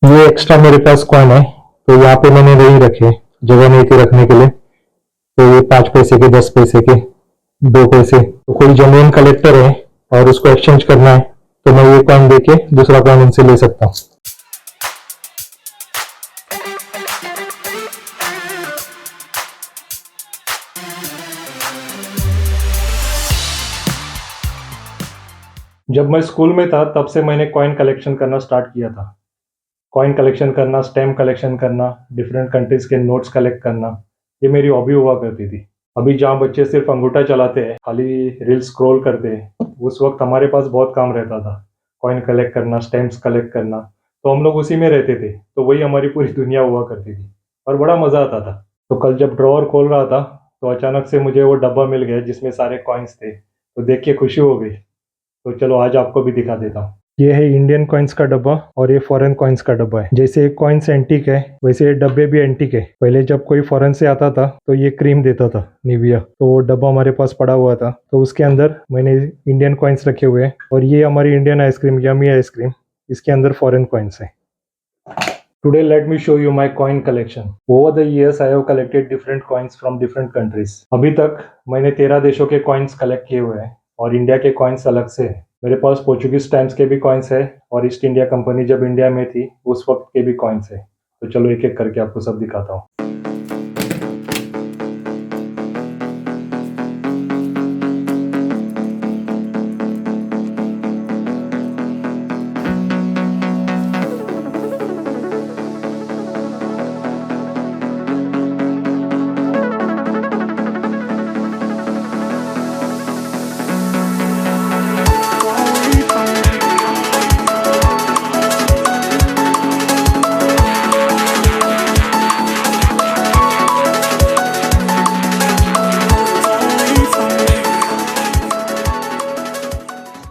ये एक्स्ट्रा मेरे पास कॉइन है, तो यहाँ पे मैंने नहीं रखे, जगह नहीं थी रखने के लिए। तो ये 5 पैसे के, 10 पैसे के, 2 पैसे, तो कोई जेन्युइन कलेक्टर है और उसको एक्सचेंज करना है, तो मैं ये कॉइन देके दूसरा कॉइन उनसे ले सकता हूँ। जब मैं स्कूल में था तब से मैंने कॉइन कलेक्शन करना स्टार्ट किया था। कॉइन कलेक्शन करना, स्टैम्प कलेक्शन करना, डिफरेंट कंट्रीज के नोट्स कलेक्ट करना, ये मेरी हॉबी हुआ करती थी। अभी जहाँ बच्चे सिर्फ अंगूठा चलाते हैं, खाली रील स्क्रॉल करते हैं, उस वक्त हमारे पास बहुत काम रहता था। कॉइन कलेक्ट करना, स्टैम्प्स कलेक्ट करना, तो हम लोग उसी में रहते थे, तो वही हमारी पूरी दुनिया हुआ करती थी और बड़ा मज़ा आता था। तो कल जब ड्रॉअर खोल रहा था, तो अचानक से मुझे वो डब्बा मिल गया जिसमें सारे कॉइन्स थे, तो देख के खुशी हो गई। तो चलो आज आपको भी दिखा देता हूँ। ये है इंडियन कॉइन्स का डब्बा और ये फॉरेन कॉइन्स का डब्बा है। जैसे कॉइन्स एंटीक है, वैसे ये डब्बे भी एंटीक है। पहले जब कोई फॉरेन से आता था तो ये क्रीम देता था, निविया, तो वो डब्बा हमारे पास पड़ा हुआ था, तो उसके अंदर मैंने इंडियन कॉइन्स रखे हुए हैं। और ये हमारी इंडियन आइसक्रीम, यमी आइसक्रीम, इसके अंदर फॉरेन कॉइन्स है। Today, let me show you my coin collection. Over the years, I have collected different coins from different countries. अभी तक मैंने 13 देशों के कॉइन्स कलेक्ट किए हुए हैं और इंडिया के कॉइन्स अलग से हैं। मेरे पास पोर्चुगीज टाइम्स के भी कॉइन्स है और ईस्ट इंडिया कंपनी जब इंडिया में थी उस वक्त के भी कॉइन्स है। तो चलो एक एक करके आपको सब दिखाता हूँ।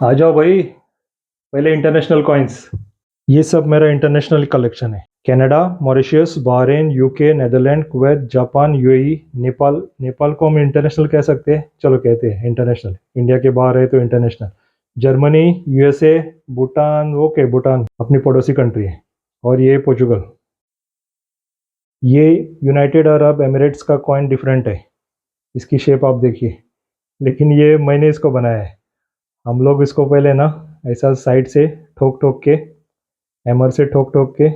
आ जाओ भाई, पहले इंटरनेशनल कॉइन्स। ये सब मेरा इंटरनेशनल कलेक्शन है। Canada, Mauritius, Bahrain, UK, Netherland, Kuwait, Japan, UAE, Nepal. Nepal को हम इंटरनेशनल कह सकते हैं, चलो कहते हैं इंटरनेशनल, इंडिया के बाहर है तो international. Germany, USA, Bhutan, okay Bhutan अपनी पड़ोसी कंट्री है। और ये पोर्चुगल। ये यूनाइटेड अरब एमिरेट्स का कॉइन डिफरेंट है, इसकी शेप आप देखिए, लेकिन ये मैंने इसको बनाया है। हम लोग इसको पहले ना ऐसा साइड से ठोक ठोक के, हैमर से ठोक ठोक के,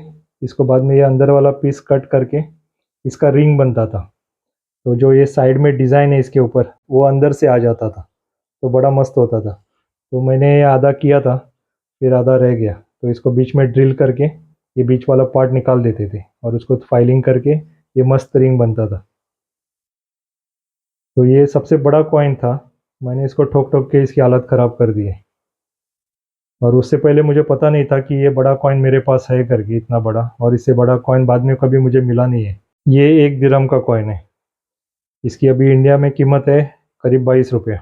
इसको बाद में ये अंदर वाला पीस कट करके इसका रिंग बनता था। तो जो ये साइड में डिज़ाइन है इसके ऊपर, वो अंदर से आ जाता था, तो बड़ा मस्त होता था। तो मैंने ये आधा किया था, फिर आधा रह गया, तो इसको बीच में ड्रिल करके ये बीच वाला पार्ट निकाल देते थे और उसको फाइलिंग करके ये मस्त रिंग बनता था। तो ये सबसे बड़ा कॉइन था, मैंने इसको ठोक ठोक के इसकी हालत ख़राब कर दी है। और उससे पहले मुझे पता नहीं था कि ये बड़ा कॉइन मेरे पास है करके, इतना बड़ा, और इससे बड़ा कॉइन बाद में कभी मुझे मिला नहीं है। ये 1 दिरहम का कॉइन है, इसकी अभी इंडिया में कीमत है करीब 22 रुपये।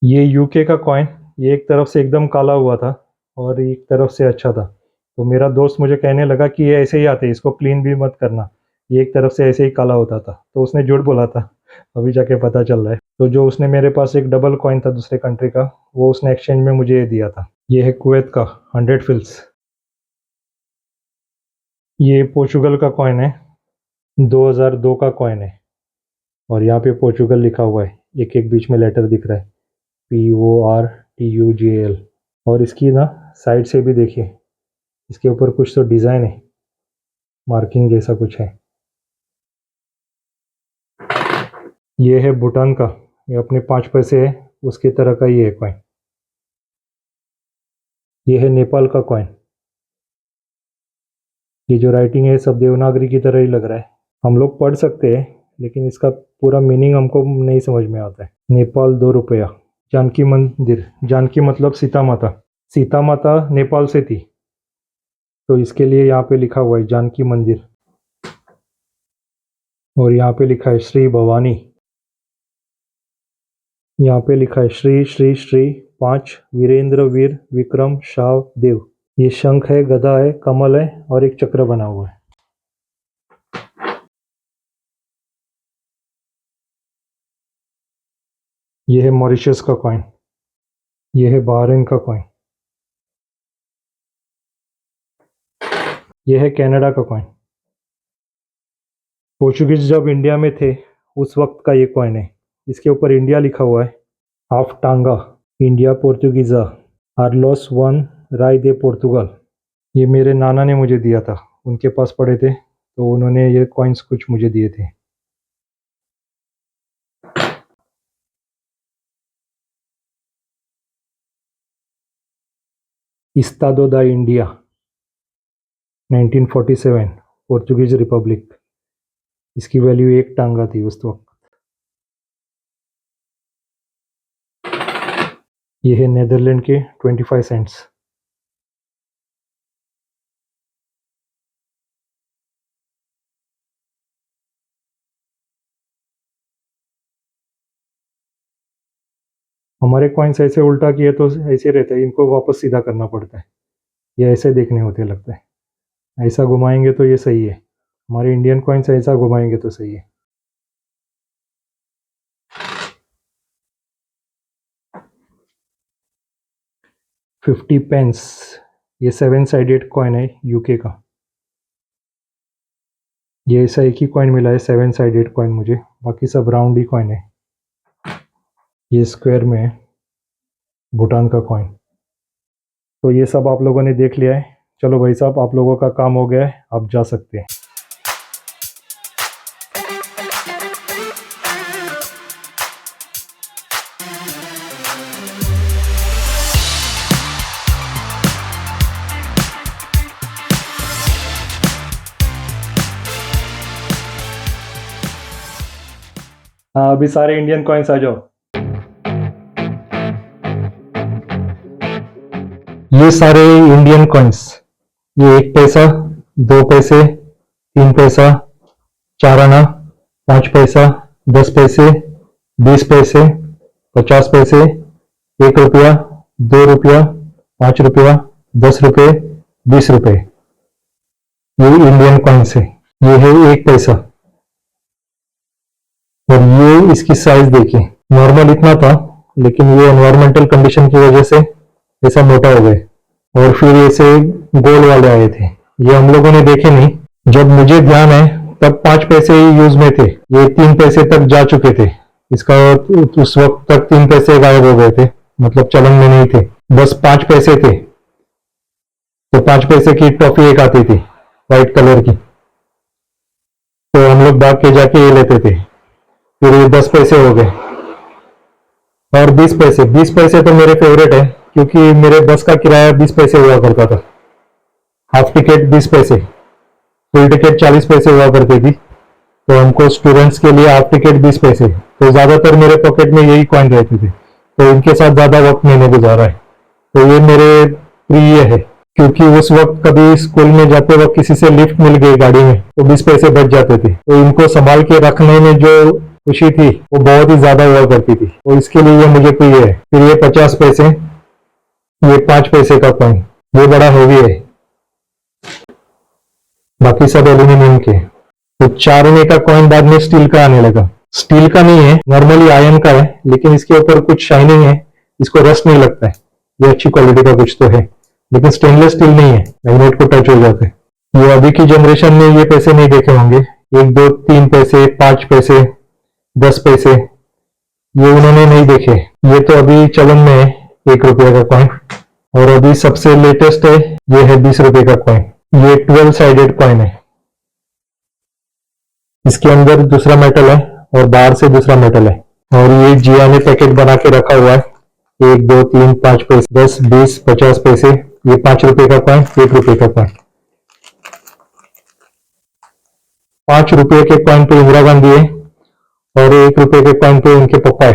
ये यूके का कॉइन, ये एक तरफ से एकदम काला हुआ था और एक तरफ से अच्छा था। तो मेरा दोस्त मुझे कहने लगा कि ये ऐसे ही आते हैं, इसको क्लीन भी मत करना, ये एक तरफ से ऐसे ही काला होता था। तो उसने झूठ बोला था, अभी जाके पता चल रहा है। तो जो उसने मेरे पास एक डबल कॉइन था दूसरे कंट्री का, वो उसने एक्सचेंज में मुझे ये दिया था। ये है कुवैत का 100 फिल्स। ये पोर्चुगल का कॉइन है, 2002 का कॉइन है, और यहाँ पे पोर्चुगल लिखा हुआ है, एक एक बीच में लेटर दिख रहा है, PORTUGAL। और इसकी ना साइड से भी देखिए, इसके ऊपर कुछ तो डिज़ाइन है, मार्किंग जैसा कुछ है। ये है भूटान का, ये अपने 5 पैसे है उसकी तरह का ये है कॉइन। ये है नेपाल का कॉइन। ये जो राइटिंग है सब देवनागरी की तरह ही लग रहा है। हम लोग पढ़ सकते हैं लेकिन इसका पूरा मीनिंग हमको नहीं समझ में आता है। नेपाल 2 रुपया। जानकी मंदिर, जानकी मतलब सीता माता, सीता माता नेपाल से थी, तो इसके लिए यहाँ पे लिखा हुआ है जानकी मंदिर। और यहाँ पे लिखा है श्री भवानी। यहाँ पे लिखा है श्री श्री श्री 5 वीरेंद्र वीर विक्रम शाह देव। ये शंख है, गदा है, कमल है और एक चक्र बना हुआ है। ये है मॉरिशस का कॉइन। ये है बहरीन का कॉइन। ये है कनाडा का कॉइन। पोर्चुगीज जब इंडिया में थे उस वक्त का ये कॉइन है। इसके ऊपर इंडिया लिखा हुआ है। हाफ टांगा इंडिया पोर्तुगीजा आर्लोस वन राय दे पोर्तुगल। ये मेरे नाना ने मुझे दिया था, उनके पास पड़े थे तो उन्होंने ये कॉइन्स कुछ मुझे दिए थे। इस्तादो दा इंडिया 1947 पोर्चुगीज रिपब्लिक। इसकी वैल्यू 1 टांगा थी उस वक्त। ये है नेदरलैंड के 25 सेंट्स। हमारे कॉइन्स ऐसे उल्टा किए तो ऐसे रहते हैं, इनको वापस सीधा करना पड़ता है। ये ऐसे देखने होते लगता है। ऐसा घुमाएंगे तो ये सही है। हमारे इंडियन कॉइन्स ऐसा घुमाएंगे तो सही है। $50 पेंस। ये 7 साइडेड कॉइन है यूके का। ये ऐसा एक ही कॉइन मिला है 7 साइडेड कॉइन मुझे, बाकी सब राउंड ही कॉइन है। ये स्क्वायर में है, भूटान का कॉइन। तो ये सब आप लोगों ने देख लिया है। चलो भाई साहब, आप लोगों का काम हो गया है, आप जा सकते हैं। हाँ, अभी सारे इंडियन कॉइन्स आ जाओ। ये सारे इंडियन कॉइन्स, ये 1 पैसा, 2 पैसे, 3 पैसा, 4 आना, 5 पैसा, 10 पैसे, 20 पैसे, 50 पैसे, 1 रुपया, 2 रुपया, 5 रुपया, 10 रुपये, 20 रुपये। ये इंडियन कॉइन्स है। ये है 1 पैसा और ये इसकी साइज देखिए। नॉर्मल इतना था, लेकिन ये एनवायरमेंटल कंडीशन की वजह से ऐसा मोटा हो गए और फिर ऐसे गोल वाले आए थे। ये हम लोगों ने देखे नहीं। जब मुझे ध्यान है तब 5 पैसे ही यूज में थे। ये 3 पैसे तक जा चुके थे। इसका उस वक्त तक 3 पैसे गायब हो गए थे, मतलब चलन में नहीं थे। बस 5 पैसे थे। तो 5 पैसे की टॉफी एक आती थी व्हाइट कलर की, तो हम लोग भाग के जाके ये लेते थे। फिर ये 10 पैसे हो गए और 20 पैसे। 20 पैसे तो मेरे फेवरेट है, क्योंकि मेरे बस का किराया 20 पैसे हुआ करता था। हाफ टिकट 20 पैसे, फुल टिकट 40 पैसे हुआ करती थी। तो हमको स्टूडेंट्स के लिए हाफ टिकट 20 पैसे। तो ज्यादातर मेरे पॉकेट में यही कॉइन रहते थे, तो इनके साथ ज्यादा वक्त मैंने गुजारा है। तो ये मेरे प्रिय है, क्योंकि उस वक्त कभी स्कूल में जाते वक्त किसी से लिफ्ट मिल गई गाड़ी में तो 20 पैसे बच जाते थे। तो इनको संभाल के रखने में जो खुशी थी वो बहुत ही ज्यादा हुआ करती थी, तो इसके लिए ये मुझे प्रिय है। फिर ये 50 पैसे, ये 5 पैसे का कॉइन, ये बड़ा हेवी है, बाकी सब एल्यूमिनियम के। तो 4 आने का कॉइन बाद में स्टील का आने लगा। स्टील का नहीं है, नॉर्मली आयरन का है, लेकिन इसके ऊपर कुछ शाइनिंग है, इसको रस्ट नहीं लगता है। ये अच्छी क्वालिटी का कुछ तो है, लेकिन स्टेनलेस स्टील नहीं है, मैग्नेट को टच हो जाते हैं। ये अभी की जनरेशन में ये पैसे नहीं देखे होंगे। 1, 2, 3 पैसे, 5 पैसे, 10 पैसे, ये उन्होंने नहीं देखे। ये तो अभी चलन में है 1 रुपये का कॉइन। और अभी सबसे लेटेस्ट है, ये है 20 रुपये का कॉइन। ये 12 साइडेड कॉइन है। इसके अंदर दूसरा मेटल है और बाहर से दूसरा मेटल है। और ये जिया ने पैकेट बना के रखा हुआ है। 1, 2, 3, 5 पैसे, 10, 20, 50 पैसे। ये 5 रुपये का कॉइन, 1 रुपये का कॉइन। 5 रुपये के कॉइन पे इंदिरा गांधी है और 1 रुपये के कॉइन पे उनके पापा है,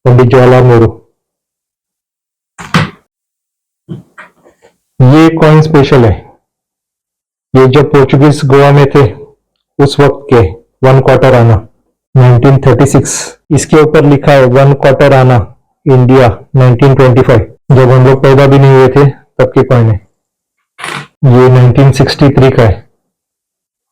पंडित जवाहरलाल नेहरू। ये कॉइन स्पेशल है। ये जब पोर्चुगीज गोवा में थे उस वक्त के 1 क्वार्टर आना 1936। इसके ऊपर लिखा है 1 क्वार्टर आना इंडिया 1925। जब हम लोग पैदा भी नहीं हुए थे तब के कॉइन है। ये 1963 का है,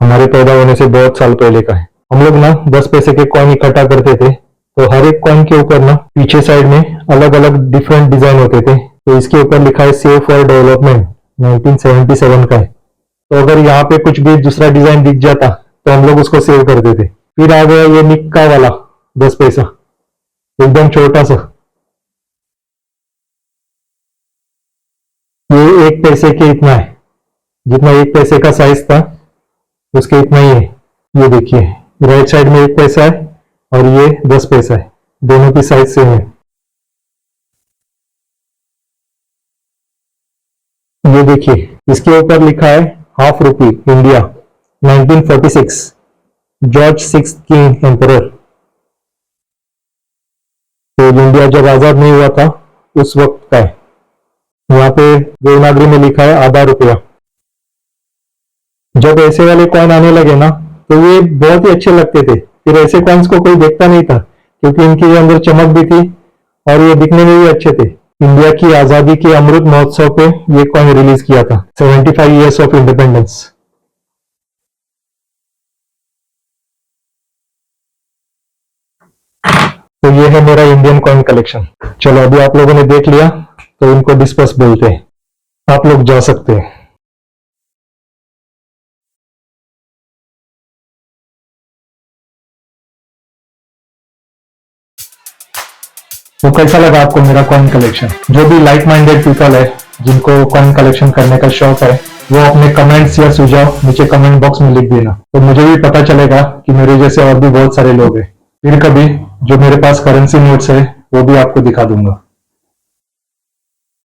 हमारे पैदा होने से बहुत साल पहले का है। हम लोग ना 10 पैसे के कॉइन इकट्ठा करते थे, तो हर एक कॉइन के ऊपर ना पीछे साइड में अलग अलग डिफरेंट डिजाइन होते थे। तो इसके ऊपर लिखा है सेव फॉर डेवलपमेंट 1977 का है। तो अगर यहाँ पे कुछ भी दूसरा डिजाइन दिख जाता तो हम लोग उसको सेव कर देते। फिर आ गया ये निक्का वाला 10 पैसा, एकदम छोटा सा, ये 1 पैसे के इतना है, जितना 1 पैसे का साइज था उसके इतना ही है। ये देखिए राइट साइड में 1 पैसा है और ये 10 पैसा है, दोनों की साइज सेम है। ये देखिए इसके ऊपर लिखा है हाफ रुपी इंडिया 1946, जॉर्ज 6 किंग एम्परर। तो इंडिया जब आजाद नहीं हुआ था उस वक्त का है। यहाँ पे देवनागरी में लिखा है आधा रुपया। जब ऐसे वाले कॉइन आने लगे ना तो ये बहुत ही अच्छे लगते थे। फिर ऐसे कॉइन्स को कोई देखता नहीं था क्योंकि इनके अंदर चमक भी थी और ये दिखने में भी अच्छे थे। इंडिया की आजादी के अमृत महोत्सव पे ये कॉइन रिलीज किया था, 75 इयर्स ऑफ इंडिपेंडेंस। तो ये है मेरा इंडियन कॉइन कलेक्शन। चलो अभी आप लोगों ने देख लिया तो इनको डिस्पर्स बोलते हैं, आप लोग जा सकते हैं। तो कैसा लगा आपको मेरा कॉइन कलेक्शन? जो भी लाइक माइंडेड पीपल है जिनको कॉइन कलेक्शन करने का शौक है वो अपने कमेंट्स या सुझाव नीचे कमेंट बॉक्स में लिख देना, तो मुझे भी पता चलेगा कि मेरे जैसे और भी बहुत सारे लोग हैं। फिर कभी जो मेरे पास करेंसी नोट्स है वो भी आपको दिखा दूंगा।